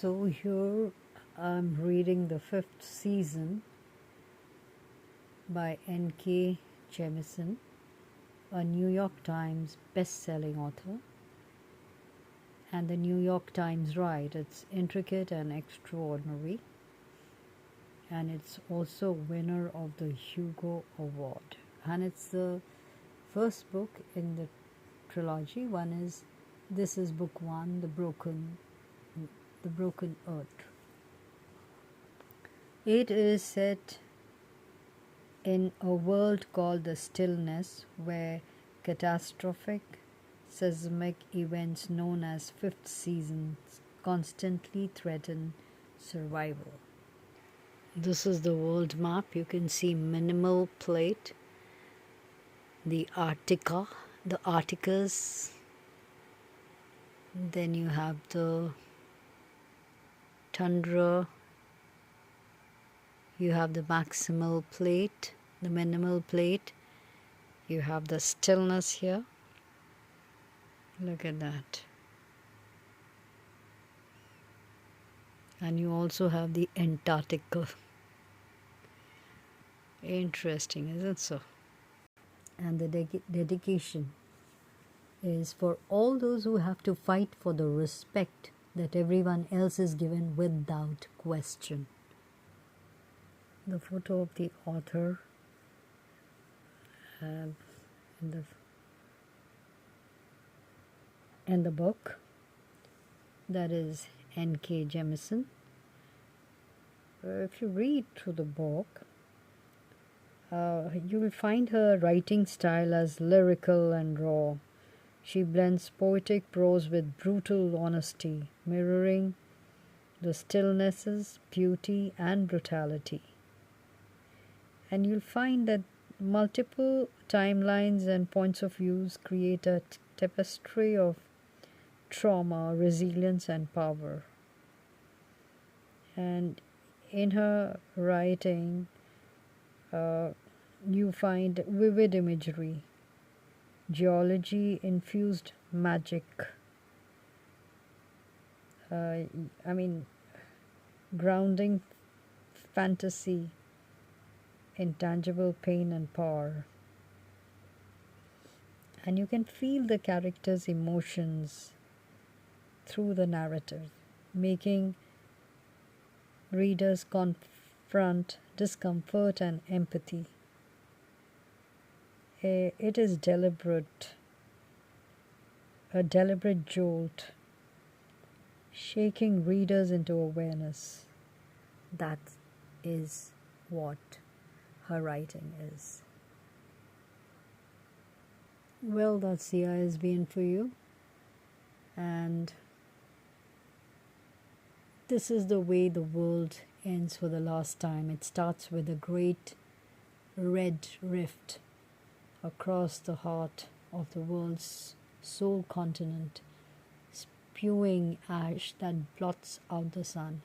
So here I'm reading the 5th season by N.K.Jemisin, a New York Times best-selling author. And the New York Times write, it's intricate and extraordinary. And it's also winner of the Hugo Award. And it's the first book in the trilogy. This is book 1, The Broken Earth. It is set in a world called the Stillness, where catastrophic seismic events known as fifth seasons constantly threaten survival. This is the world map. You can see minimal plate, the Arcticas, then you have the tundra, you have the maximal plate, the minimal plate, you have the stillness here. Look at that. And you also have the Antarctica. Interesting, isn't it so? And the dedication is for all those who have to fight for the respect that everyone else is given without question. The photo of the author in the book, that is N.K.Jemisin. If you read through the book, you will find her writing style as lyrical and raw. She blends poetic prose with brutal honesty, mirroring the stillnesses, beauty, and brutality. And you'll find that multiple timelines and points of views create a tapestry of trauma, resilience, and power. And in her writing, you find vivid imagery, geology-infused magic, grounding fantasy, intangible pain and power. And you can feel the characters' emotions through the narrative, making readers confront discomfort and empathy. It is a deliberate jolt, shaking readers into awareness. That is what her writing is. Well, that's the ISBN for you. And this is the way the world ends for the last time. It starts with a great red rift across the heart of the world's sole continent, spewing ash that blots out the sun.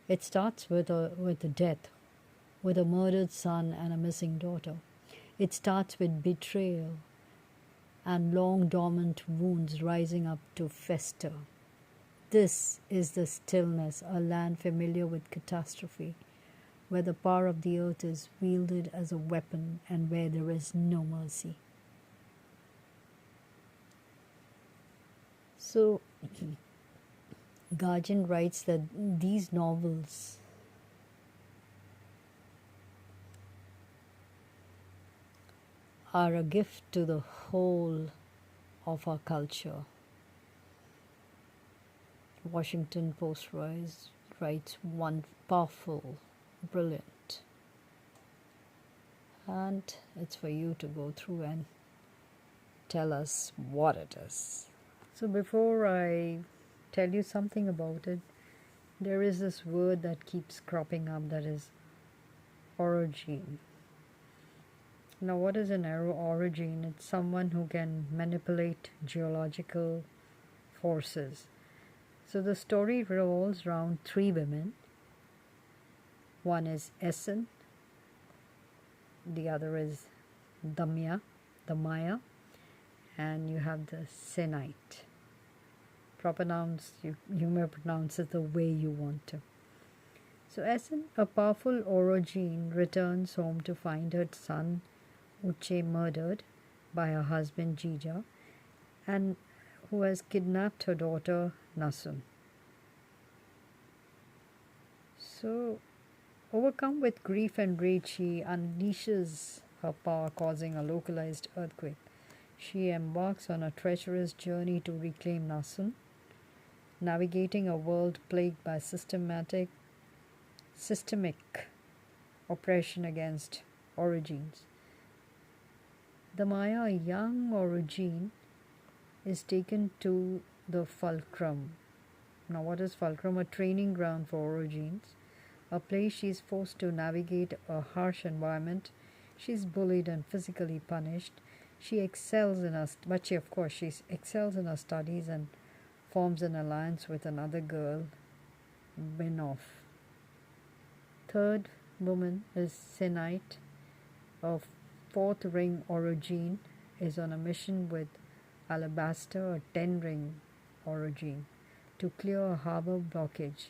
It starts with a death, with a murdered son and a missing daughter. It starts with betrayal and long dormant wounds rising up to fester. This is the stillness, a land familiar with catastrophe, where the power of the earth is wielded as a weapon and where there is no mercy. So, Guardian writes that these novels are a gift to the whole of our culture. Washington Post writes one powerful, brilliant, and it's for you to go through and tell us what it is. So before I tell you something about it, there is this word that keeps cropping up, that is origin. Now, what is an origin? It's someone who can manipulate geological forces. So the story revolves around 3 women. One is Essen, the other is the Maya, and you have the Senite. pronounce you may pronounce it the way you want to. So Essen, a powerful orogene, returns home to find her son Uche murdered by her husband Jija, and who has kidnapped her daughter Nasun. So, overcome with grief and rage, she unleashes her power, causing a localized earthquake. She embarks on a treacherous journey to reclaim Nasun, navigating a world plagued by systemic oppression against origins. The Maya, a young origin, is taken to the fulcrum. Now, what is fulcrum? A training ground for origins, a place she is forced to navigate a harsh environment. She is bullied and physically punished. She excels in her, but she excels in her studies and forms an alliance with another girl, Benoff. Third woman is Senite, a fourth ring orogene, is on a mission with Alabaster, a 10-ring orogene, to clear a harbor blockage.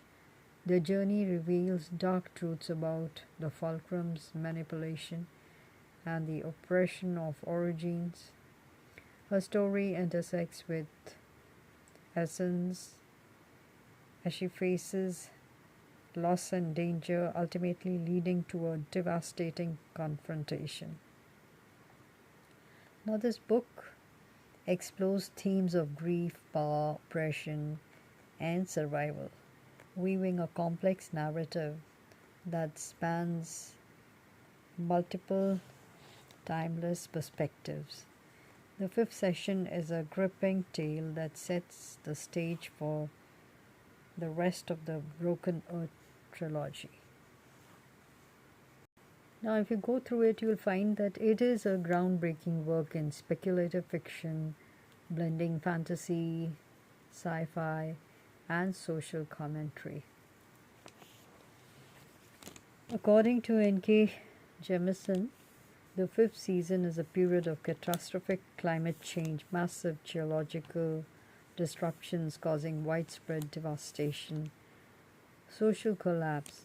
The journey reveals dark truths about the fulcrum's manipulation and the oppression of origins. Her story intersects with Essence as she faces loss and danger, ultimately leading to a devastating confrontation. Now, this book explores themes of grief, power, oppression, and survival, weaving a complex narrative that spans multiple timeless perspectives. The fifth session is a gripping tale that sets the stage for the rest of the Broken Earth trilogy. Now, if you go through it, you'll find that it is a groundbreaking work in speculative fiction, blending fantasy, sci fi, and social commentary. According to N.K. Jemisin, the fifth season is a period of catastrophic climate change, massive geological disruptions causing widespread devastation, social collapse,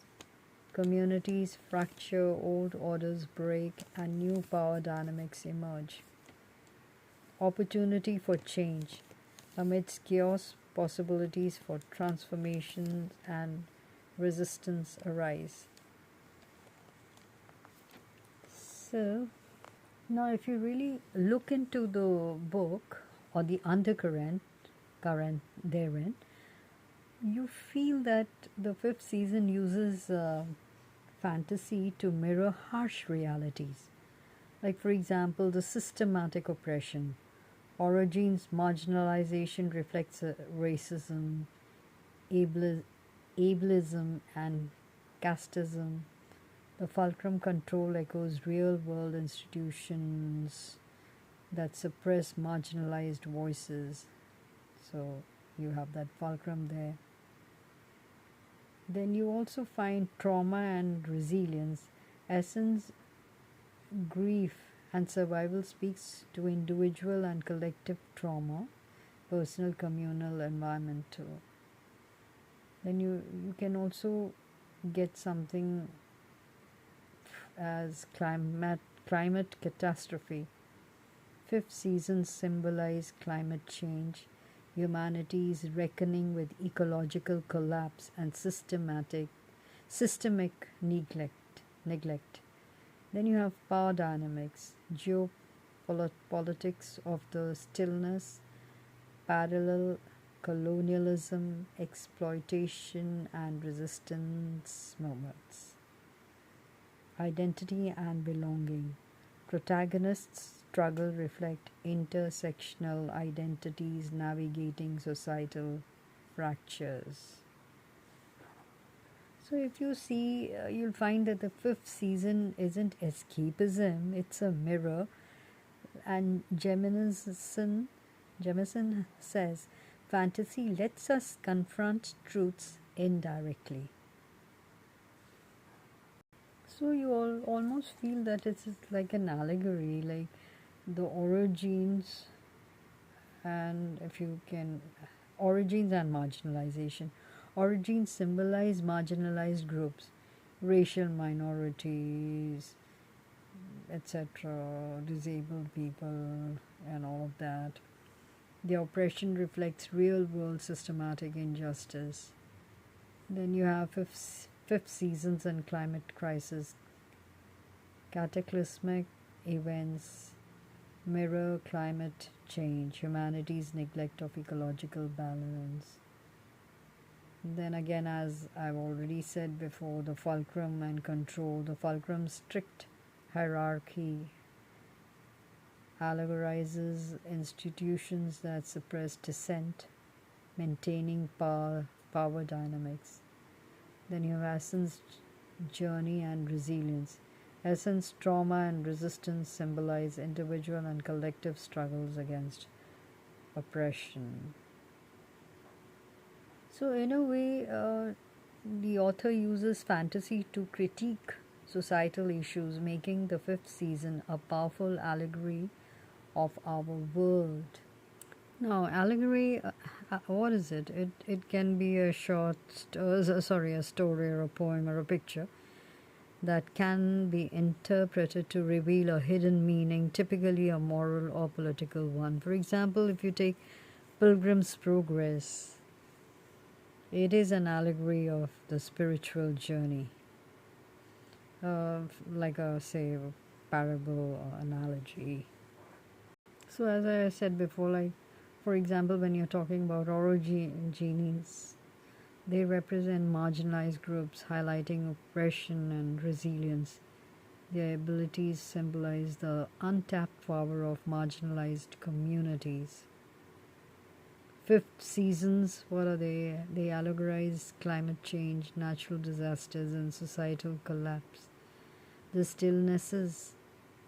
communities fracture, old orders break, and new power dynamics emerge. Opportunity for change. Amidst chaos, possibilities for transformation and resistance arise. So, now if you really look into the book or the undercurrent current therein, you feel that the fifth season uses fantasy to mirror harsh realities. Like, for example, the systematic oppression. Origine's marginalization reflects racism, ableism, and casteism. The fulcrum control echoes real world institutions that suppress marginalized voices. So, you have that fulcrum there. Then you also find trauma and resilience. Essence, grief, and survival speaks to individual and collective trauma, personal, communal, environmental. Then you can also get something as climate catastrophe. Fifth season symbolize climate change, humanity's reckoning with ecological collapse and systemic neglect. Then you have power dynamics, geopolitics of the stillness, parallel colonialism, exploitation, and resistance movements. Identity and belonging. Protagonists' struggle reflect intersectional identities navigating societal fractures. So, if you see, you'll find that the fifth season isn't escapism, it's a mirror. And Jemisin says, fantasy lets us confront truths indirectly. So, you all almost feel that it's like an allegory, like the origins, and if you can Origins and marginalization. Origins symbolize marginalized groups, racial minorities, etc., disabled people, and all of that. The oppression reflects real world systematic injustice. Then you have fifth seasons and climate crisis. Cataclysmic events mirror climate change, humanity's neglect of ecological balance. Then again, as I've already said before, the fulcrum and control. The fulcrum, strict hierarchy, allegorizes institutions that suppress dissent, maintaining power dynamics. Then you have essence, journey, and resilience. Essence, trauma, and resistance symbolize individual and collective struggles against oppression. So, in a way, the author uses fantasy to critique societal issues, making the fifth season a powerful allegory of our world. Now, allegory, what is it? It can be a a story or a poem or a picture that can be interpreted to reveal a hidden meaning, typically a moral or political one. For example, if you take Pilgrim's Progress, it is an allegory of the spiritual journey, like a, say, parable or analogy. So, as I said before, like, for example, when you're talking about orogenies, they represent marginalized groups, highlighting oppression and resilience. Their abilities symbolize the untapped power of marginalized communities. Fifth seasons, what are they? They allegorize climate change, natural disasters, and societal collapse. The stillnesses,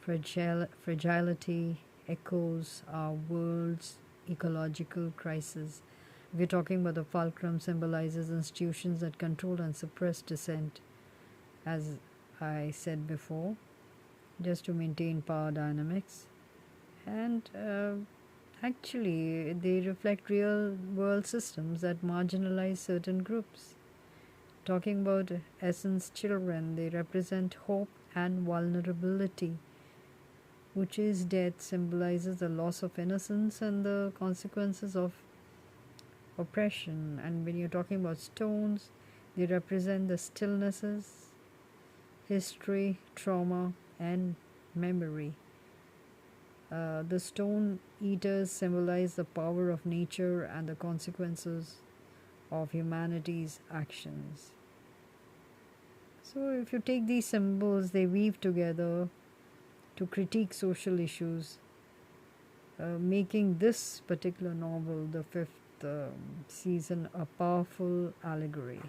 fragility echoes our world's ecological crisis. If you're talking about the fulcrum, symbolizes institutions that control and suppress dissent, as I said before, just to maintain power dynamics. And actually, they reflect real world systems that marginalize certain groups. Talking about essence, children, they represent hope and vulnerability, which is death, symbolizes the loss of innocence and the consequences of oppression. And when you're talking about stones, they represent the stillnesses, history, trauma, and memory. The stone eaters symbolize the power of nature and the consequences of humanity's actions. So, if you take these symbols, they weave together to critique social issues, making this particular novel, the fifth season, a powerful allegory.